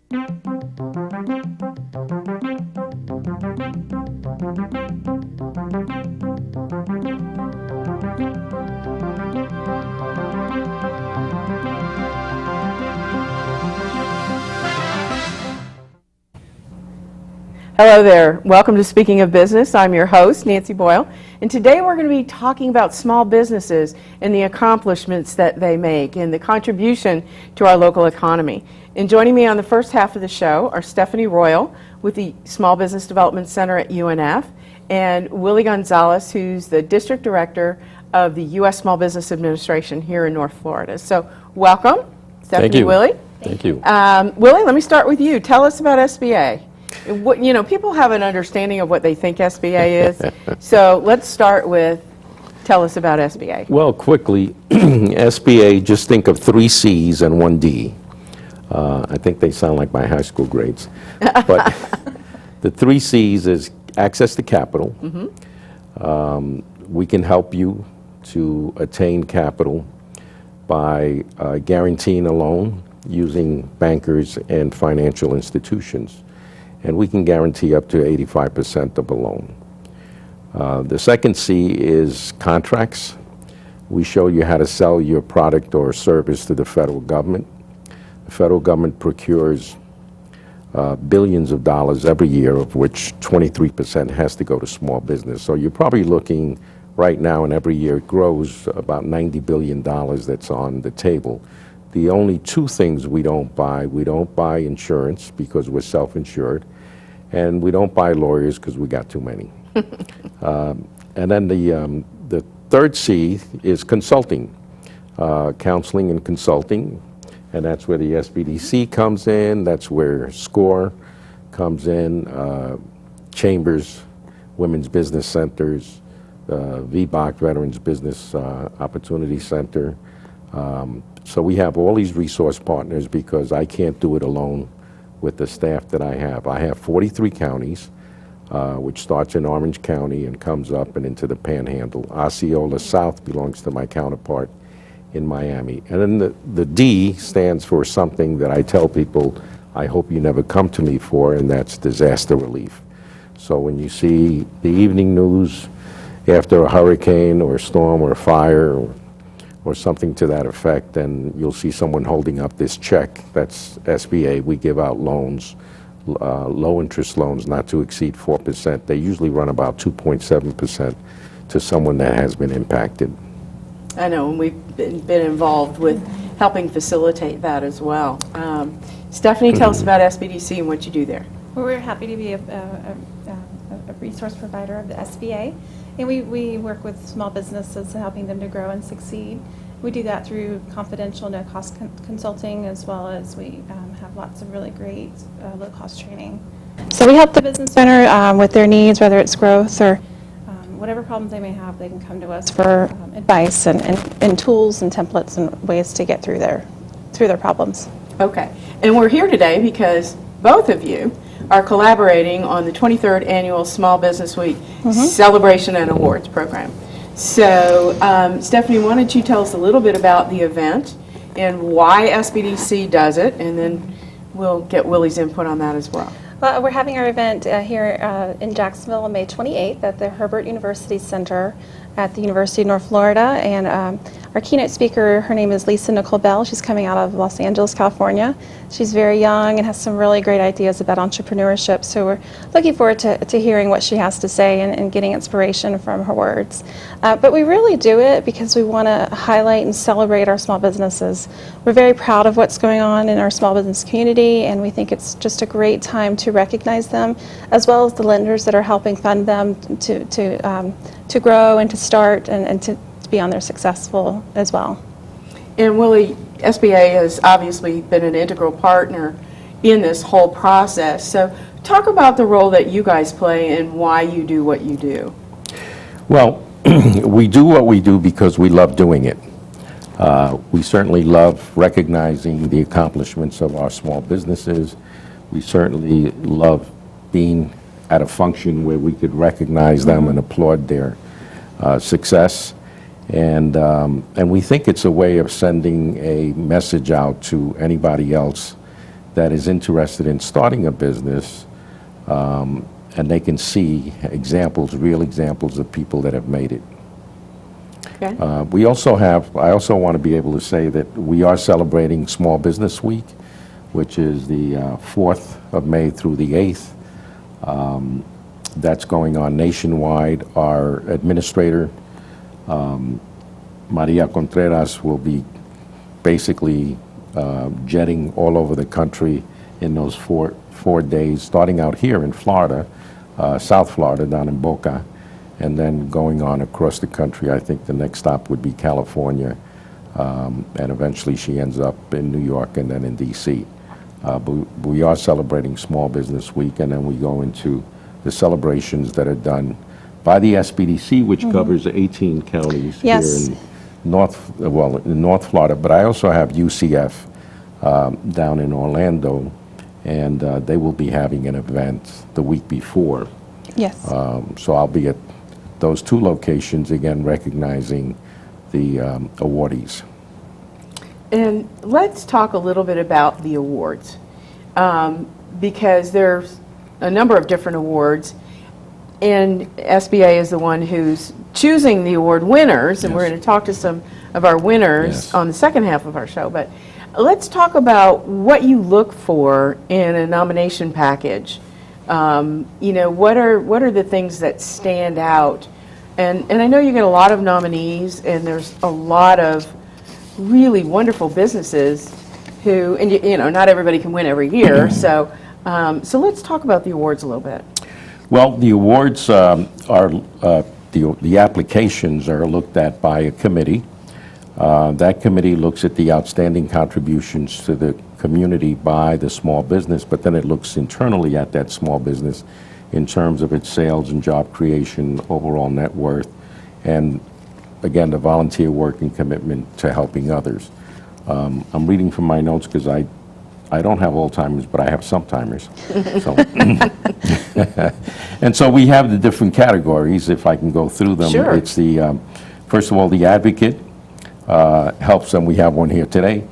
Hello there. Welcome to Speaking of Business. I'm your host, Nancy Boyle, and today we're going to be talking about small businesses and the accomplishments that they make and the contribution to our local economy. And joining me on the first half of the show are Stephanie Royal with the Small Business Development Center at UNF and Willie Gonzalez, who's the District Director of the U.S. Small Business Administration here in North Florida. So welcome, Stephanie. Thank you. Willie. Thank you. Willie, let me start with you. Tell us about SBA. What, people have an understanding of what they think SBA is. So let's start with, tell us about SBA. Well, quickly, SBA, just think of 3 C's and 1 D. I think they sound like my high school grades. But the 3 C's is access to capital. We can help you to attain capital by guaranteeing a loan using bankers and financial institutions. And we can guarantee up to 85% of a loan. The second C is contracts. We show you how to sell your product or service to the federal government. The federal government procures billions of dollars every year, of which 23% has to go to small business. So you're probably looking right now, and every year it grows, about $90 billion that's on the table. The only 2 things we don't buy insurance because we're self-insured, and we don't buy lawyers because we got too many. And then the third C is consulting, counseling and consulting, and that's where the SBDC comes in, that's where SCORE comes in, Chambers, Women's Business Centers, VBOC, Veterans Business Opportunity Center. So we have all these resource partners because I can't do it alone with the staff that I have. I have 43 counties, which starts in Orange County and comes up and into the Panhandle. Osceola South belongs to my counterpart in Miami. And then the D stands for something that I tell people I hope you never come to me for, and that's disaster relief. So when you see the evening news after a hurricane or a storm or a fire or something to that effect, then you'll see someone holding up this check. That's SBA. We give out loans, low interest loans, not to exceed 4%. They usually run about 2.7% to someone that has been impacted. I know, and we've been involved with helping facilitate that as well. Stephanie, tell us about SBDC and what you do there. Well, we're happy to be a resource provider of the SBA. And we work with small businesses and helping them to grow and succeed. We do that through confidential, no-cost consulting, as well as we have lots of really great low-cost training. So we help the business owner with their needs, whether it's growth or whatever problems they may have. They can come to us for advice and tools and templates and ways to get through their problems. Okay, and we're here today because both of you are collaborating on the 23rd Annual Small Business Week Celebration and Awards Program. So, Stephanie, why don't you tell us a little bit about the event and why SBDC does it, and then we'll get Willie's input on that as well. Well, we're having our event here in Jacksonville on May 28th at the Herbert University Center at the University of North Florida, and our keynote speaker, her name is Lisa Nicole Bell. She's coming out of Los Angeles, California. She's very young and has some really great ideas about entrepreneurship, so we're looking forward to hearing what she has to say and getting inspiration from her words. But we really do it because we want to highlight and celebrate our small businesses. We're very proud of what's going on in our small business community, and we think it's just a great time to recognize them, as well as the lenders that are helping fund them to grow and to start and to be on their successful as well. And Willie, SBA has obviously been an integral partner in this whole process. So talk about the role that you guys play and why you do what you do. Well, we do what we do because we love doing it. We certainly love recognizing the accomplishments of our small businesses. We certainly love being at a function where we could recognize them and applaud their success. And we think it's a way of sending a message out to anybody else that is interested in starting a business, and they can see examples, real examples of people that have made it. Okay. I also want to be able to say that we are celebrating Small Business Week, which is the 4th of May through the 8th. That's going on nationwide. Our administrator, Maria Contreras, will be basically jetting all over the country in those four days, starting out here in Florida, South Florida, down in Boca, and then going on across the country. I think the next stop would be California, and eventually she ends up in New York and then in D.C. But we are celebrating Small Business Week, and then we go into the celebrations that are done by the SBDC, which covers 18 counties Yes. here in North Florida. But I also have UCF down in Orlando, and they will be having an event the week before. Yes. So I'll be at those two locations, again, recognizing the awardees. And let's talk a little bit about the awards, because there's a number of different awards, and SBA is the one who's choosing the award winners, and we're Yes. going to talk to some of our winners Yes. on the second half of our show. But let's talk about what you look for in a nomination package. What are the things that stand out? And I know you get a lot of nominees, and there's a lot of really wonderful businesses who, and not everybody can win every year. So let's talk about the awards a little bit. Well, the awards are, the applications are looked at by a committee. That committee looks at the outstanding contributions to the community by the small business, but then it looks internally at that small business in terms of its sales and job creation, overall net worth, and again, the volunteer work and commitment to helping others. I'm reading from my notes because I don't have Alzheimer's, but I have sometimers. So and so we have the different categories, if I can go through them. Sure. It's the, first of all, the advocate helps, and we have one here today,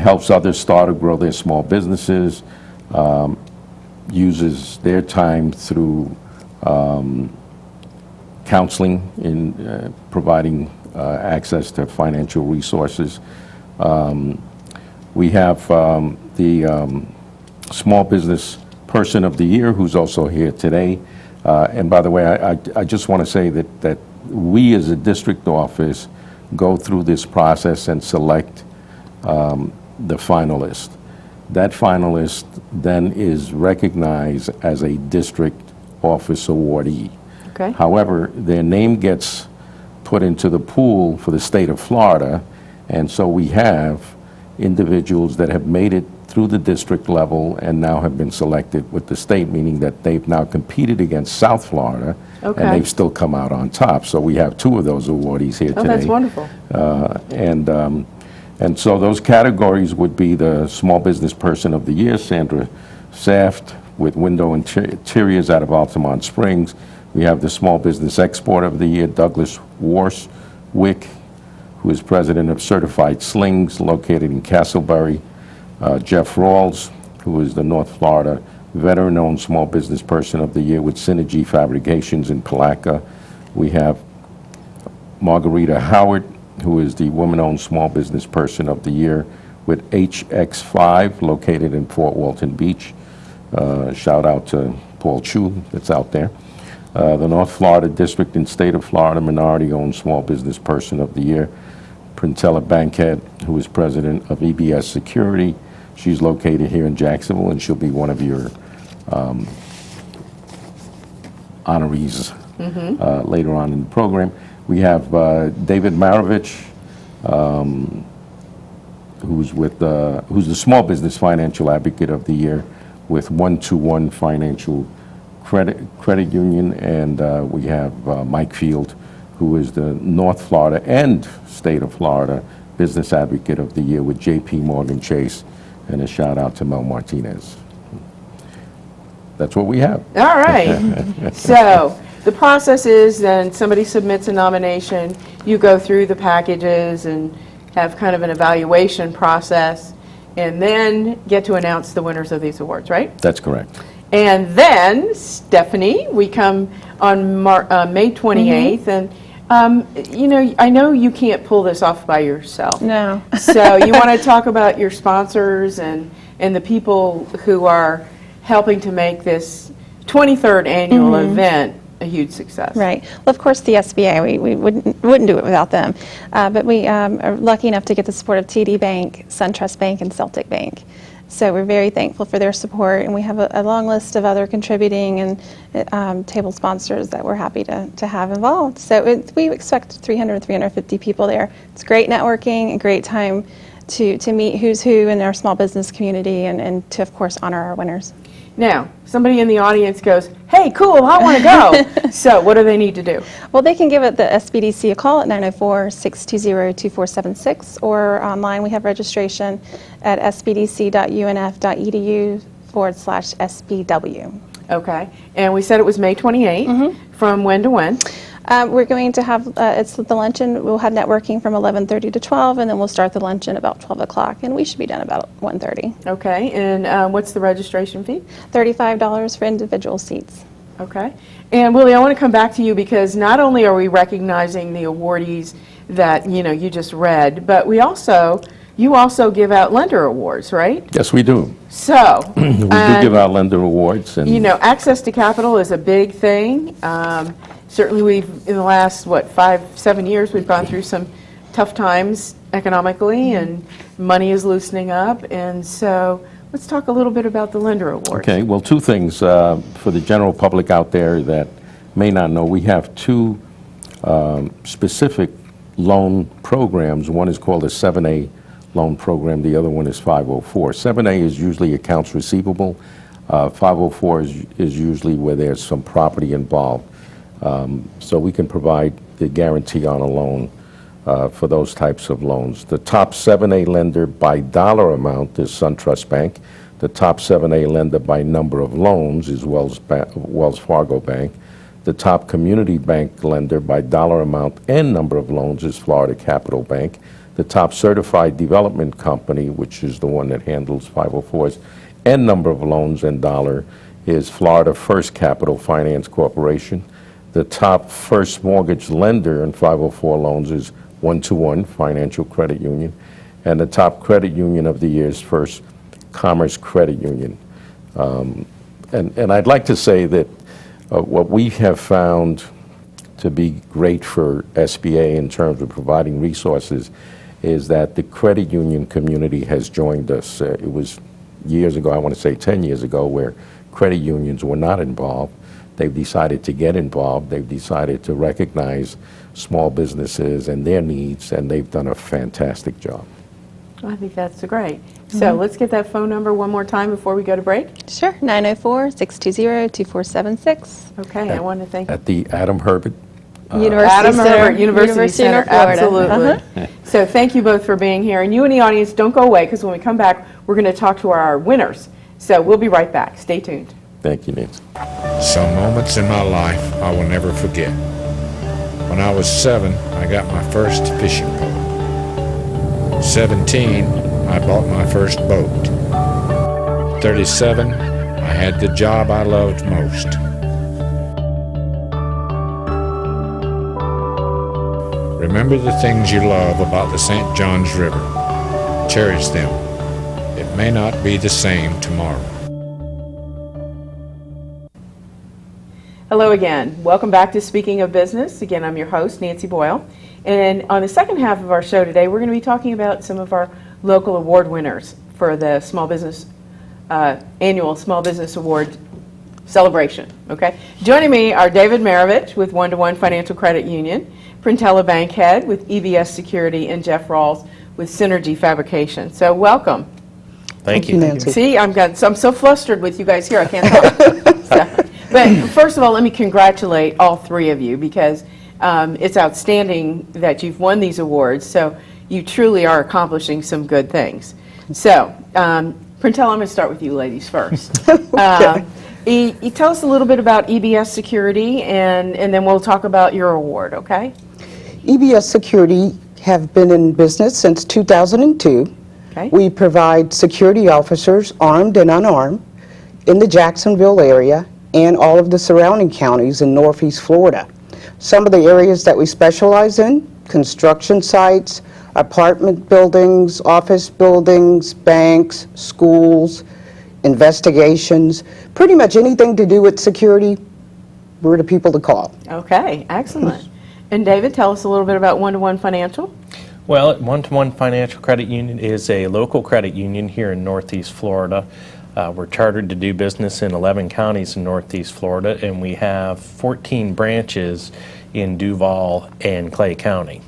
helps others start or grow their small businesses, uses their time through counseling in providing access to financial resources. We have the Small Business Person of the Year, who's also here today. And by the way, I just want to say that we as a district office go through this process and select the finalist. That finalist then is recognized as a district office awardee. Okay. However, their name gets put into the pool for the state of Florida, and so we have individuals that have made it through the district level and now have been selected with the state, meaning that they've now competed against South Florida, Okay. and they've still come out on top. So we have two of those awardees here Oh, today. that's wonderful. And so those categories would be the Small Business Person of the Year, Sandra Saft with Window Interiors out of Altamont Springs. We have the Small Business Export of the Year, Douglas Warswick, who is president of Certified Slings, located in Castleberry. Jeff Rawls, who is the North Florida Veteran-Owned Small Business Person of the Year with Synergy Fabrications in Palaca. We have Margarita Howard, who is the Woman-Owned Small Business Person of the Year with HX5, located in Fort Walton Beach. Shout out to Paul Chu, that's out there. The North Florida District and State of Florida Minority-Owned Small Business Person of the Year, Printella Bankhead, who is president of EBS Security. She's located here in Jacksonville, and she'll be one of your honorees later on in the program. We have David Marovich, who's the Small Business Financial Advocate of the Year with 121 Financial Credit Union, and we have Mike Field, who is the North Florida and State of Florida Business Advocate of the Year with J.P. Morgan Chase, and a shout out to Mel Martinez. That's what we have. All right. So the process is then somebody submits a nomination, you go through the packages and have kind of an evaluation process, and then get to announce the winners of these awards, right? That's correct. And then, Stephanie, we come on May 28th, and I know you can't pull this off by yourself. No. So you want to talk about your sponsors and the people who are helping to make this 23rd annual event a huge success. Right. Well, of course, the SBA, we wouldn't do it without them. But we are lucky enough to get the support of TD Bank, SunTrust Bank, and Celtic Bank. So we're very thankful for their support, and we have a long list of other contributing and table sponsors that we're happy to have involved. So we expect 300, 350 people there. It's great networking, a great time to meet who's who in our small business community, and to, of course, honor our winners. Now, somebody in the audience goes, hey, cool, I want to go. So what do they need to do? Well, they can give the SBDC a call at 904-620-2476, or online we have registration at sbdc.unf.edu/SBW. Okay. And we said it was May 28th. From when to when? We're going to have, it's the luncheon, we'll have networking from 11:30 to 12, and then we'll start the luncheon about 12 o'clock, and we should be done about 1:30. Okay. And what's the registration fee? $35 for individual seats. Okay. And Willie, I want to come back to you because not only are we recognizing the awardees that, you just read, but you also give out lender awards, right? Yes, we do. So, We do give out lender awards. And access to capital is a big thing. Certainly in the last, 5-7 years, we've gone through some tough times economically, and money is loosening up. And so let's talk a little bit about the lender awards. Okay, well, two things for the general public out there that may not know. We have two specific loan programs. One is called a 7A loan program. The other one is 504. 7A is usually accounts receivable. 504 is usually where there's some property involved. So we can provide the guarantee on a loan for those types of loans. The top 7A lender by dollar amount is SunTrust Bank. The top 7A lender by number of loans is Wells Fargo Bank. The top community bank lender by dollar amount and number of loans is Florida Capital Bank. The top certified development company, which is the one that handles 504s, and number of loans and dollar is Florida First Capital Finance Corporation. The top first mortgage lender in 504 loans is 121 Financial Credit Union. And the top credit union of the year is First Commerce Credit Union. And I'd like to say that what we have found to be great for SBA in terms of providing resources is that the credit union community has joined us. It was years ago, I want to say 10 years ago, where credit unions were not involved. They've decided to get involved. They've decided to recognize small businesses and their needs, and they've done a fantastic job. I think that's great. So let's get that phone number one more time before we go to break. Sure, 904-620-2476. Okay, I want to thank At the Adam Herbert. Adam Herbert, University Center, of Florida. absolutely. So thank you both for being here. And you in the audience, don't go away, because when we come back, we're going to talk to our winners. So we'll be right back. Stay tuned. Thank you, Nancy. Some moments in my life I will never forget. When I was 7, I got my first fishing pole. 17, I bought my first boat. 37, I had the job I loved most. Remember the things you love about the St. Johns River. Cherish them. It may not be the same tomorrow. Hello again. Welcome back to Speaking of Business. Again, I'm your host, Nancy Boyle. And on the second half of our show today, we're going to be talking about some of our local award winners for the Small Business Annual Small Business Award celebration. Okay. Joining me are David Maravich with 121 Financial Credit Union, Printella Bankhead with EBS Security, and Jeff Rawls with Synergy Fabrication. So welcome. Thank you, Nancy. See, I'm so flustered with you guys here, I can't talk. But first of all, let me congratulate all three of you, because it's outstanding that you've won these awards. So you truly are accomplishing some good things. So, Printella, I'm going to start with you ladies first. Okay. You tell us a little bit about EBS Security, and then we'll talk about your award, okay? EBS Security have been in business since 2002. Okay. We provide security officers, armed and unarmed, in the Jacksonville area and all of the surrounding counties in Northeast Florida. Some of the areas that we specialize in: construction sites, apartment buildings, office buildings, banks, schools, investigations, pretty much anything to do with security, we're the people to call. Okay, excellent. And David, tell us a little bit about One-to-One Financial. Well, One-to-One Financial Credit Union is a local credit union here in Northeast Florida. We're chartered to do business in 11 counties in Northeast Florida, and we have 14 branches in Duval and Clay County.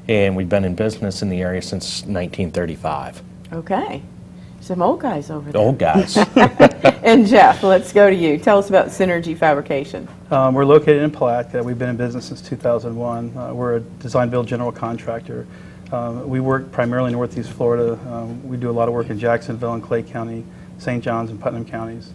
And we've been in business in the area since 1935. Okay. Some old guys over there. Old guys. And Jeff, let's go to you. Tell us about Synergy Fabrication. We're located in Platte. We've been in business since 2001. We're a design-build general contractor. We work primarily in Northeast Florida. We do a lot of work in Jacksonville and Clay County, St. Johns and Putnam counties.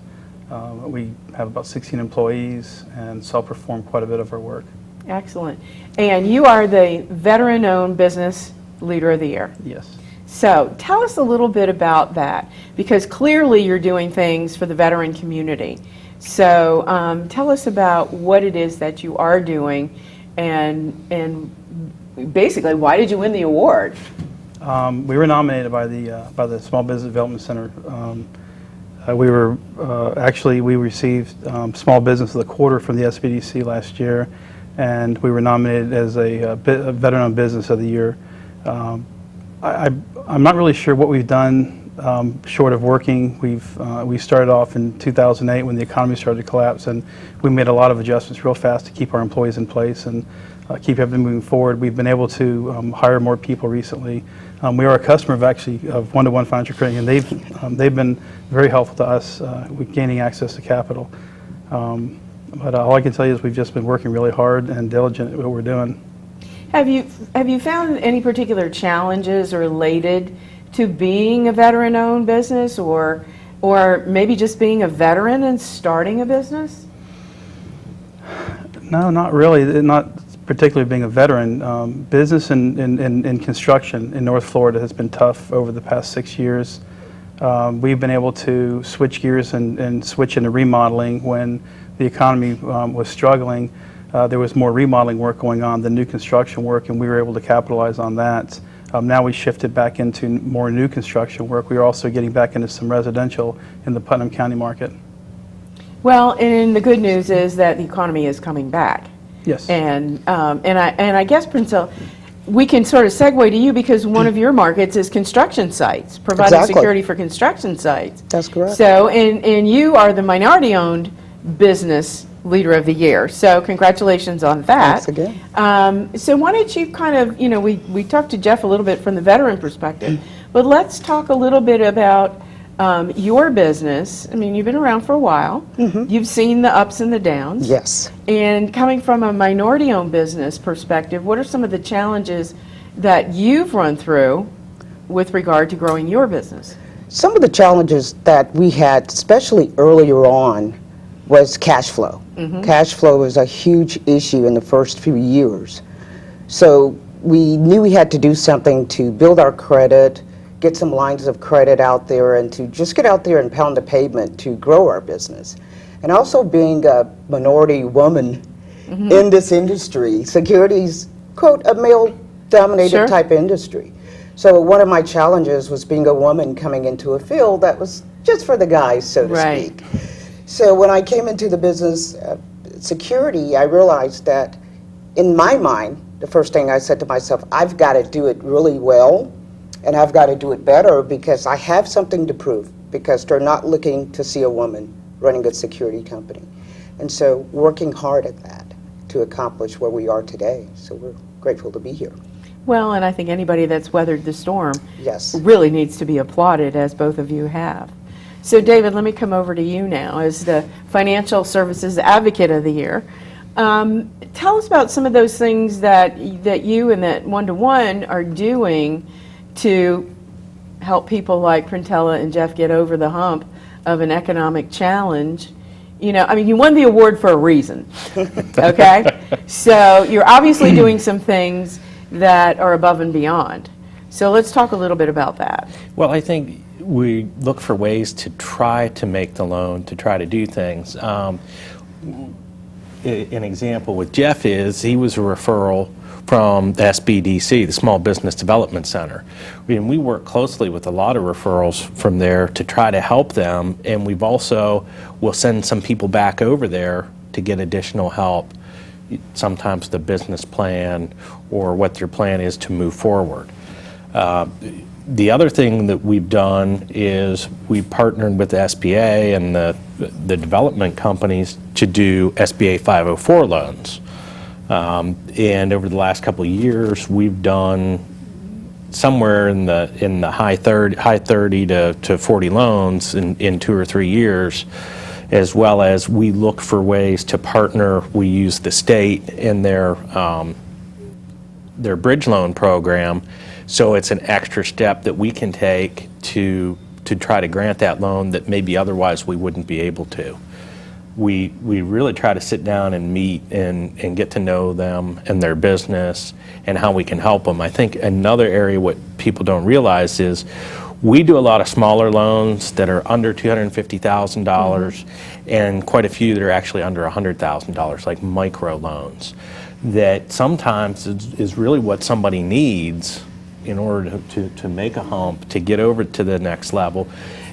We have about 16 employees and self-perform quite a bit of our work. Excellent. And you are the Veteran-Owned Business Leader of the Year. Yes. So tell us a little bit about that, because clearly you're doing things for the veteran community. So tell us about what it is that you are doing, and basically, why did you win the award? We were nominated by the Small Business Development Center. We received Small Business of the Quarter from the SBDC last year, and we were nominated as a Veteran-Owned Business of the Year. I'm not really sure what we've done short of working. We started off in 2008 when the economy started to collapse, and we made a lot of adjustments real fast to keep our employees in place and keep everything moving forward. We've been able to hire more people recently. We are a customer of One-to-One Financial Credit, and they've been very helpful to us with gaining access to capital. But all I can tell you is we've just been working really hard and diligent at what we're doing. Have you found any particular challenges related to being a veteran-owned business, or maybe just being a veteran and starting a business? No, not really. Not particularly being a veteran. Business in construction in North Florida has been tough over the past 6 years. We've been able to switch gears and switch into remodeling when the economy was struggling. There was more remodeling work going on than new construction work, and we were able to capitalize on that. Now we shifted back into more new construction work. We are also getting back into some residential in the Putnam County market. Well, and the good news is that the economy is coming back. Yes. And I guess, Princella, we can sort of segue to you, because one of your markets is construction sites, providing Exactly. security for construction sites. That's correct. So, and you are the Minority-Owned Business Leader of the Year. So congratulations on that. Thanks again. So why don't you kind of, we talked to Jeff a little bit from the veteran perspective, but let's talk a little bit about your business. I mean, you've been around for a while. Mm-hmm. You've seen the ups and the downs. Yes. And coming from a minority-owned business perspective, what are some of the challenges that you've run through with regard to growing your business? Some of the challenges that we had, especially earlier on, was cash flow. Mm-hmm. Cash flow was a huge issue in the first few years. So we knew we had to do something to build our credit, get some lines of credit out there, and to just get out there and pound the pavement to grow our business. And also, being a minority woman in this industry, security's, quote, a male-dominated Sure. type industry. So one of my challenges was being a woman coming into a field that was just for the guys, so to Right. speak. So when I came into the business security, I realized that in my mind, the first thing I said to myself, I've got to do it really well, and I've got to do it better, because I have something to prove, because they're not looking to see a woman running a security company. And so working hard at that to accomplish where we are today. So we're grateful to be here. Well, and I think anybody that's weathered the storm Yes. really needs to be applauded, as both of you have. So David, let me come over to you now as the Financial Services Advocate of the Year. Tell us about some of those things that you and that One-to-One are doing to help people like Princella and Jeff get over the hump of an economic challenge. I mean, you won the award for a reason, okay? So you're obviously doing some things that are above and beyond. So let's talk a little bit about that. Well, I think we look for ways to try to make the loan, to try to do things. An example with Jeff is he was a referral from the SBDC, the Small Business Development Center. And we work closely with a lot of referrals from there to try to help them, and we've also will send some people back over there to get additional help, sometimes the business plan or what their plan is to move forward. The other thing that we've done is we partnered with the SBA and the development companies to do SBA 504 loans. And over the last couple of years, we've done somewhere in the high 30 to 40 loans in 2 or 3 years, as well as we look for ways to partner. We use the state in their bridge loan program, so it's an extra step that we can take to try to grant that loan that maybe otherwise we wouldn't be able to. We really try to sit down and meet and get to know them and their business and how we can help them. I think another area what people don't realize is we do a lot of smaller loans that are under $250,000 and quite a few that are actually under $100,000, like micro loans, that sometimes is really what somebody needs in order to make a hump, to get over to the next level.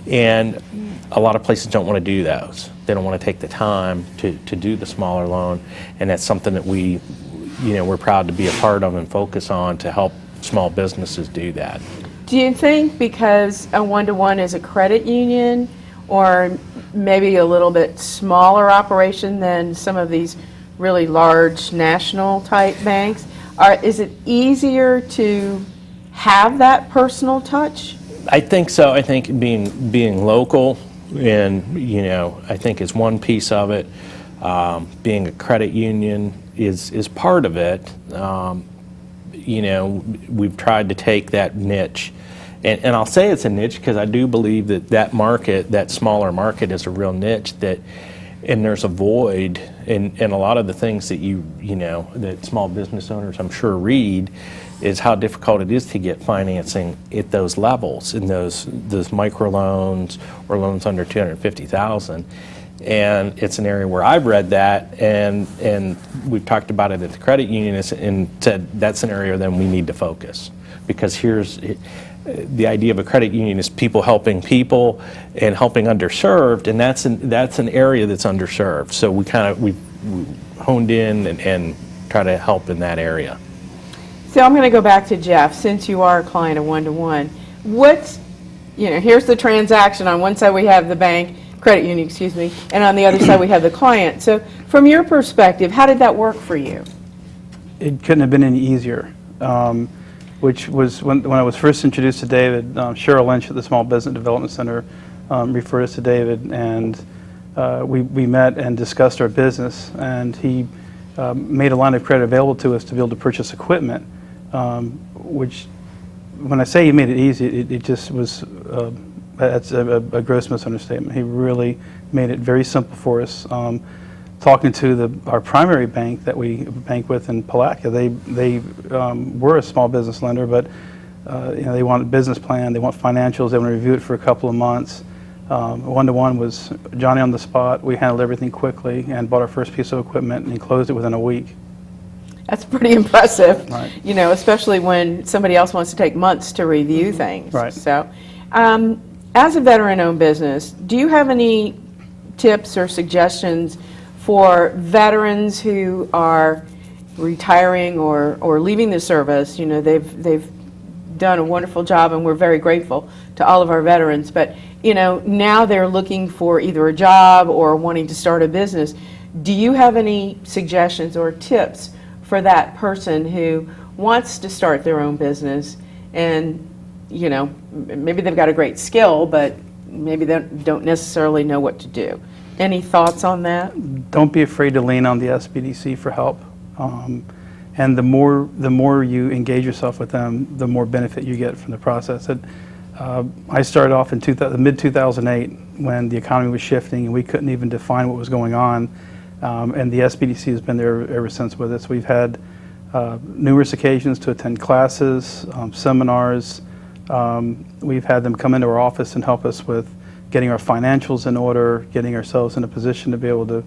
And a lot of places don't want to do those. They don't want to take the time to do the smaller loan, and that's something that we're proud to be a part of and focus on to help small businesses do that. Do you think because a one-to-one is a credit union or maybe a little bit smaller operation than some of these really large national type banks, is it easier to have that personal touch? I think so. I think being local, and I think is one piece of it. Being a credit union is part of it. We've tried to take that niche, and I'll say it's a niche because I do believe that market, that smaller market, is a real niche and there's a void in a lot of the things that that small business owners I'm sure read, is how difficult it is to get financing at those levels, in those micro loans or loans under $250,000. And it's an area where I've read that, and we've talked about it at the credit union and said that's an area then we need to focus, because here's the idea of a credit union is people helping people and helping underserved, and that's an area that's underserved. So we honed in and try to help in that area. So I'm going to go back to Jeff, since you are a client of one-to-one. Here's the transaction. On one side we have the bank, credit union, excuse me, and on the other side we have the client. So from your perspective, how did that work for you? It couldn't have been any easier. Which was when I was first introduced to David, Cheryl Lynch at the Small Business Development Center referred us to David, and we met and discussed our business, and he made a line of credit available to us to be able to purchase equipment, which, when I say he made it easy, it just was, that's a gross misunderstatement. He really made it very simple for us. Talking to our primary bank that we bank with in Palatka, they were a small business lender, but they want a business plan, they want financials, they want to review it for a couple of months. One-to-one was Johnny on the spot. We handled everything quickly and bought our first piece of equipment and closed it within a week. That's pretty impressive, Right. Especially when somebody else wants to take months to review things. Right. So, as a veteran-owned business, do you have any tips or suggestions for veterans who are retiring or leaving the service? They've done a wonderful job, and we're very grateful to all of our veterans. But now they're looking for either a job or wanting to start a business. Do you have any suggestions or tips for that person who wants to start their own business, and maybe they've got a great skill, but maybe they don't necessarily know what to do? Any thoughts on that? Don't be afraid to lean on the SBDC for help. And the more you engage yourself with them, the more benefit you get from the process. I started off in mid-2008 when the economy was shifting and we couldn't even define what was going on. And the SBDC has been there ever since with us. We've had numerous occasions to attend classes, seminars. We've had them come into our office and help us with getting our financials in order, getting ourselves in a position to be able to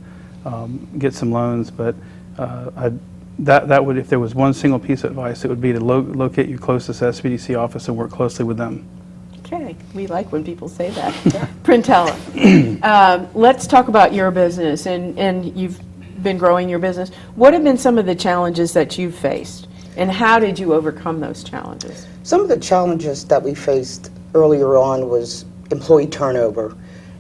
get some loans. But that would, if there was one single piece of advice, it would be to locate your closest SBDC office and work closely with them. Okay, we like when people say that. Printella, let's talk about your business, and you've been growing your business. What have been some of the challenges that you've faced, and how did you overcome those challenges? Some of the challenges that we faced earlier on was employee turnover,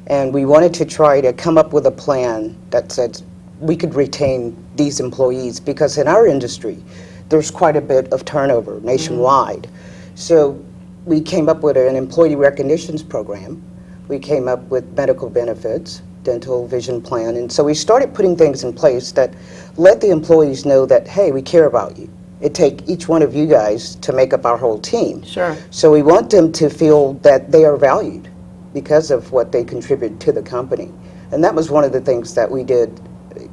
and we wanted to try to come up with a plan that said we could retain these employees, because in our industry there's quite a bit of turnover nationwide. So we came up with an employee recognitions program. We came up with medical benefits, dental, vision plan, and so we started putting things in place that let the employees know that, hey, we care about you. It takes each one of you guys to make up our whole team. Sure. So we want them to feel that they are valued because of what they contribute to the company. And that was one of the things that we did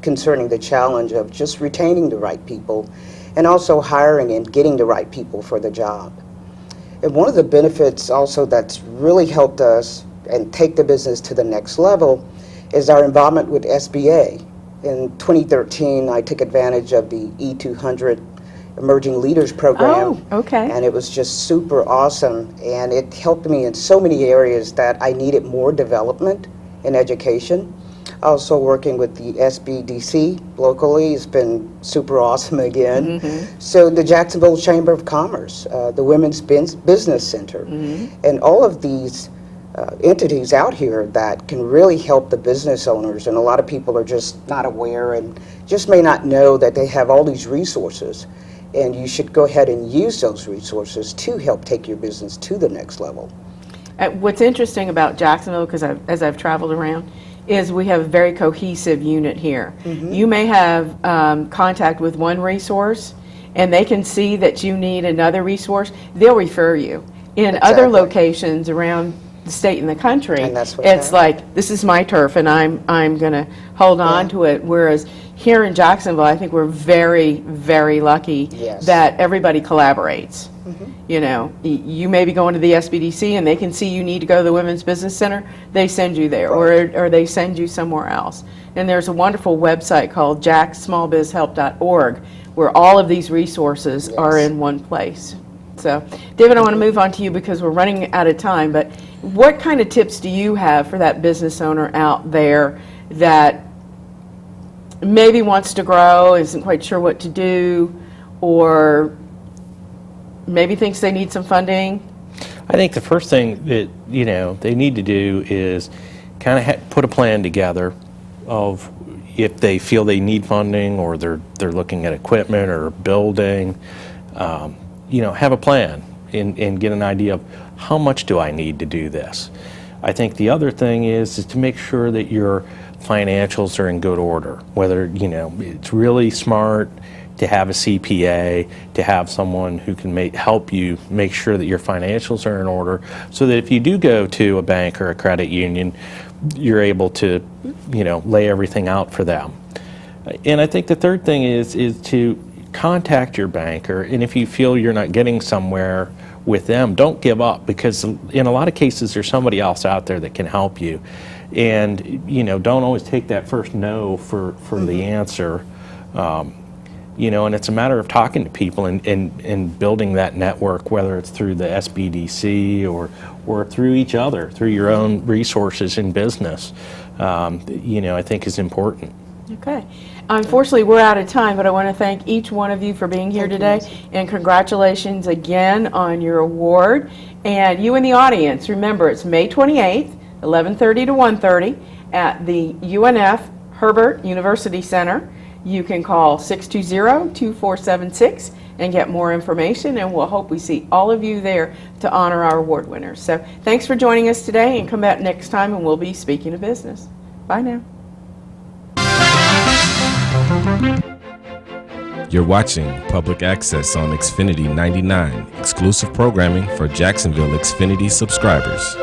concerning the challenge of just retaining the right people and also hiring and getting the right people for the job. And one of the benefits also that's really helped us and take the business to the next level is our involvement with SBA. In 2013, I took advantage of the E200 Emerging Leaders Program. Oh, okay. And it was just super awesome, and it helped me in so many areas that I needed more development in education. Also working with the SBDC locally has been super awesome again. So the Jacksonville Chamber of Commerce, the Women's Business Center, and all of these entities out here that can really help the business owners, and a lot of people are just not aware and just may not know that they have all these resources, and you should go ahead and use those resources to help take your business to the next level. What's interesting about Jacksonville, because as I've traveled around, is we have a very cohesive unit here. You may have contact with one resource, and they can see that you need another resource. They'll refer you. In other Exactly. locations around the state and the country, And that's what's it's happening. like, this is my turf, and I'm going to hold on to it. Whereas here in Jacksonville, I think we're very, very lucky Yes. that everybody collaborates. You know, you may be going to the SBDC and they can see you need to go to the Women's Business Center, they send you there, or they send you somewhere else. And there's a wonderful website called jacksmallbizhelp.org where all of these resources are in one place. So, David, I want to move on to you because we're running out of time, but what kind of tips do you have for that business owner out there that maybe wants to grow, isn't quite sure what to do, or maybe thinks they need some funding? I think the first thing that, you know, they need to do is kind of put a plan together of if they feel they need funding or they're looking at equipment or building, you know, have a plan and get an idea of how much do I need to do this. I think the other thing is to make sure that your financials are in good order, whether, you know, it's really smart to have a CPA, to have someone who can help you make sure that your financials are in order, so that if you do go to a bank or a credit union, you're able to, you know, lay everything out for them. And I think the third thing is to contact your banker, and if you feel you're not getting somewhere with them, don't give up, because in a lot of cases there's somebody else out there that can help you. And, you know, don't always take that first no for the answer. You know, and it's a matter of talking to people and building that network, whether it's through the SBDC or through each other, through your own resources in business, you know, I think is important. Okay. Unfortunately, we're out of time, but I want to thank each one of you for being here today, and congratulations again on your award. And you in the audience, remember, it's May 28th, 11:30 to 1:30 at the UNF Herbert University Center. You can call 620-2476 and get more information, and we'll hope we see all of you there to honor our award winners. So thanks for joining us today, and come back next time and we'll be speaking of business. Bye now. You're watching Public Access on Xfinity 99, exclusive programming for Jacksonville Xfinity subscribers.